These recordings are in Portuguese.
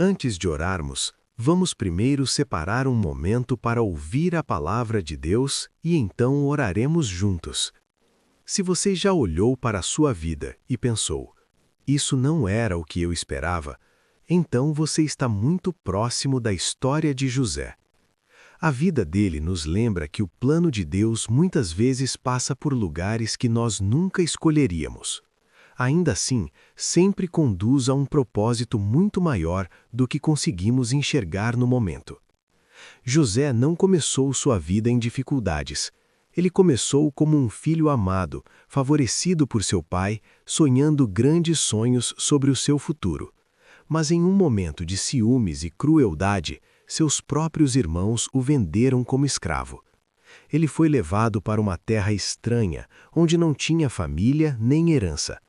Antes de orarmos, vamos primeiro separar um momento para ouvir a palavra de Deus e então oraremos juntos. Se você já olhou para a sua vida e pensou, isso não era o que eu esperava, então você está muito próximo da história de José. A vida dele nos lembra que o plano de Deus muitas vezes passa por lugares que nós nunca escolheríamos. Ainda assim, sempre conduz a um propósito muito maior do que conseguimos enxergar no momento. José não começou sua vida em dificuldades. Ele começou como um filho amado, favorecido por seu pai, sonhando grandes sonhos sobre o seu futuro. Mas em um momento de ciúmes e crueldade, seus próprios irmãos o venderam como escravo. Ele foi levado para uma terra estranha, onde não tinha família nem herança.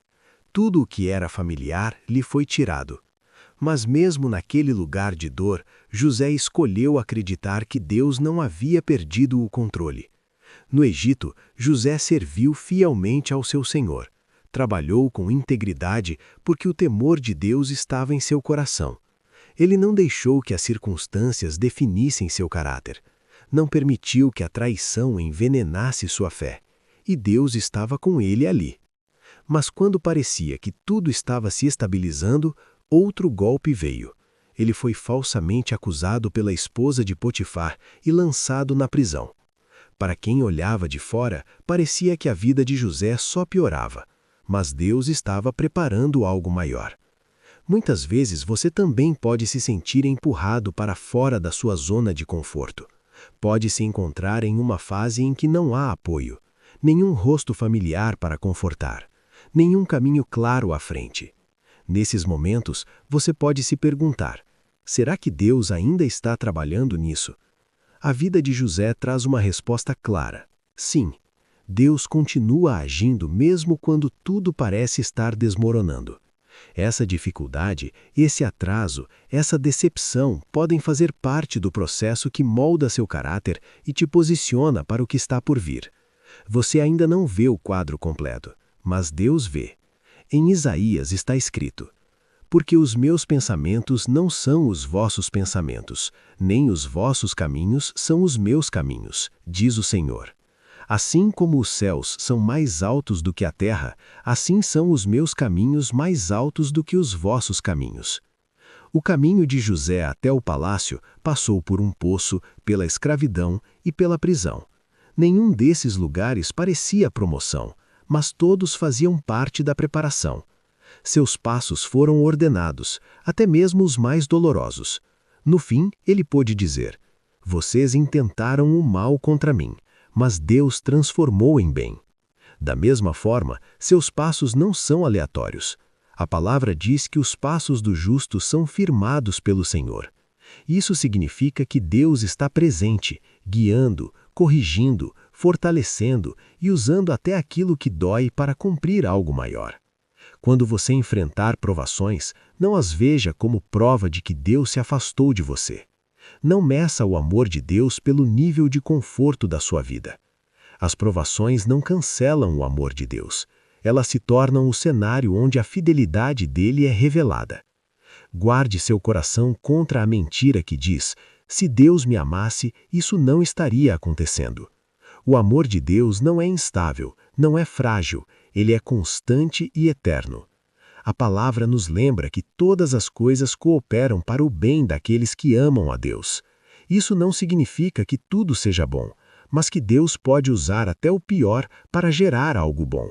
Tudo o que era familiar lhe foi tirado. Mas mesmo naquele lugar de dor, José escolheu acreditar que Deus não havia perdido o controle. No Egito, José serviu fielmente ao seu Senhor. Trabalhou com integridade porque o temor de Deus estava em seu coração. Ele não deixou que as circunstâncias definissem seu caráter. Não permitiu que a traição envenenasse sua fé. E Deus estava com ele ali. Mas quando parecia que tudo estava se estabilizando, outro golpe veio. Ele foi falsamente acusado pela esposa de Potifar e lançado na prisão. Para quem olhava de fora, parecia que a vida de José só piorava. Mas Deus estava preparando algo maior. Muitas vezes você também pode se sentir empurrado para fora da sua zona de conforto. Pode se encontrar em uma fase em que não há apoio, nenhum rosto familiar para confortar, nenhum caminho claro à frente. Nesses momentos, você pode se perguntar, será que Deus ainda está trabalhando nisso? A vida de José traz uma resposta clara. Sim, Deus continua agindo mesmo quando tudo parece estar desmoronando. Essa dificuldade, esse atraso, essa decepção podem fazer parte do processo que molda seu caráter e te posiciona para o que está por vir. Você ainda não vê o quadro completo, mas Deus vê. Em Isaías está escrito: porque os meus pensamentos não são os vossos pensamentos, nem os vossos caminhos são os meus caminhos, diz o Senhor. Assim como os céus são mais altos do que a terra, assim são os meus caminhos mais altos do que os vossos caminhos. O caminho de José até o palácio passou por um poço, pela escravidão e pela prisão. Nenhum desses lugares parecia promoção, mas todos faziam parte da preparação. Seus passos foram ordenados, até mesmo os mais dolorosos. No fim, ele pôde dizer: vocês intentaram o mal contra mim, mas Deus transformou em bem. Da mesma forma, seus passos não são aleatórios. A palavra diz que os passos do justo são firmados pelo Senhor. Isso significa que Deus está presente, guiando, corrigindo, fortalecendo e usando até aquilo que dói para cumprir algo maior. Quando você enfrentar provações, não as veja como prova de que Deus se afastou de você. Não meça o amor de Deus pelo nível de conforto da sua vida. As provações não cancelam o amor de Deus. Elas se tornam o cenário onde a fidelidade dele é revelada. Guarde seu coração contra a mentira que diz: se Deus me amasse, isso não estaria acontecendo. O amor de Deus não é instável, não é frágil, ele é constante e eterno. A palavra nos lembra que todas as coisas cooperam para o bem daqueles que amam a Deus. Isso não significa que tudo seja bom, mas que Deus pode usar até o pior para gerar algo bom.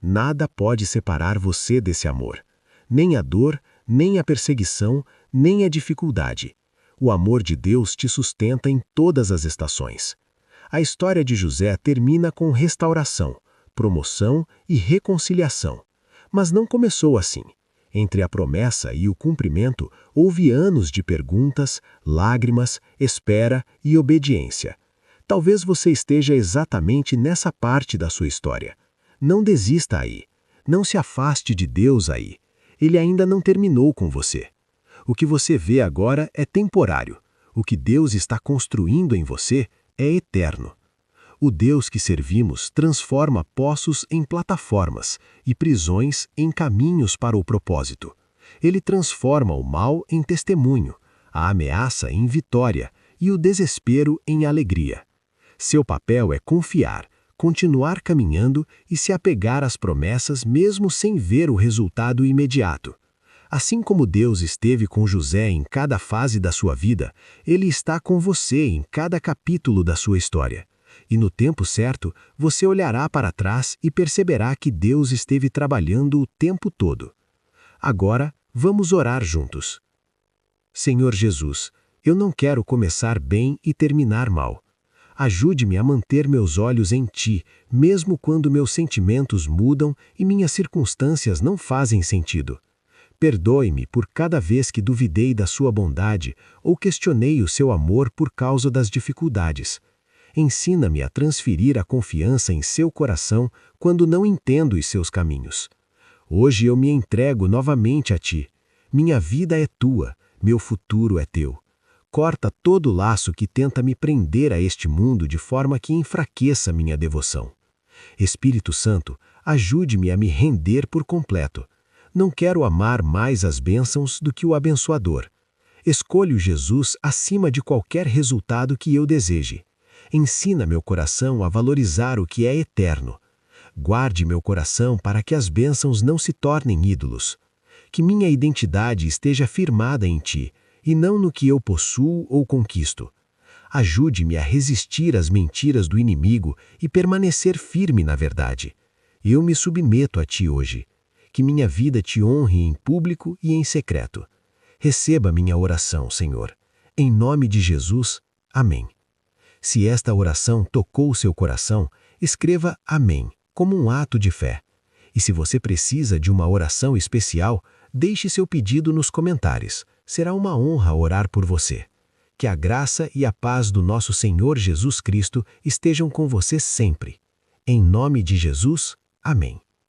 Nada pode separar você desse amor. Nem a dor, nem a perseguição, nem a dificuldade. O amor de Deus te sustenta em todas as estações. A história de José termina com restauração, promoção e reconciliação. Mas não começou assim. Entre a promessa e o cumprimento, houve anos de perguntas, lágrimas, espera e obediência. Talvez você esteja exatamente nessa parte da sua história. Não desista aí. Não se afaste de Deus aí. Ele ainda não terminou com você. O que você vê agora é temporário. O que Deus está construindo em você é eterno. O Deus que servimos transforma poços em plataformas e prisões em caminhos para o propósito. Ele transforma o mal em testemunho, a ameaça em vitória e o desespero em alegria. Seu papel é confiar, continuar caminhando e se apegar às promessas mesmo sem ver o resultado imediato. Assim como Deus esteve com José em cada fase da sua vida, Ele está com você em cada capítulo da sua história. E no tempo certo, você olhará para trás e perceberá que Deus esteve trabalhando o tempo todo. Agora, vamos orar juntos. Senhor Jesus, eu não quero começar bem e terminar mal. Ajude-me a manter meus olhos em Ti, mesmo quando meus sentimentos mudam e minhas circunstâncias não fazem sentido. Perdoe-me por cada vez que duvidei da sua bondade ou questionei o seu amor por causa das dificuldades. Ensina-me a transferir a confiança em seu coração quando não entendo os seus caminhos. Hoje eu me entrego novamente a Ti. Minha vida é Tua, meu futuro é Teu. Corta todo laço que tenta me prender a este mundo de forma que enfraqueça minha devoção. Espírito Santo, ajude-me a me render por completo. Não quero amar mais as bênçãos do que o abençoador. Escolho Jesus acima de qualquer resultado que eu deseje. Ensina meu coração a valorizar o que é eterno. Guarde meu coração para que as bênçãos não se tornem ídolos. Que minha identidade esteja firmada em Ti, e não no que eu possuo ou conquisto. Ajude-me a resistir às mentiras do inimigo e permanecer firme na verdade. Eu me submeto a Ti hoje. Que minha vida Te honre em público e em secreto. Receba minha oração, Senhor. Em nome de Jesus, amém. Se esta oração tocou seu coração, escreva amém, como um ato de fé. E se você precisa de uma oração especial, deixe seu pedido nos comentários. Será uma honra orar por você. Que a graça e a paz do nosso Senhor Jesus Cristo estejam com você sempre. Em nome de Jesus, amém.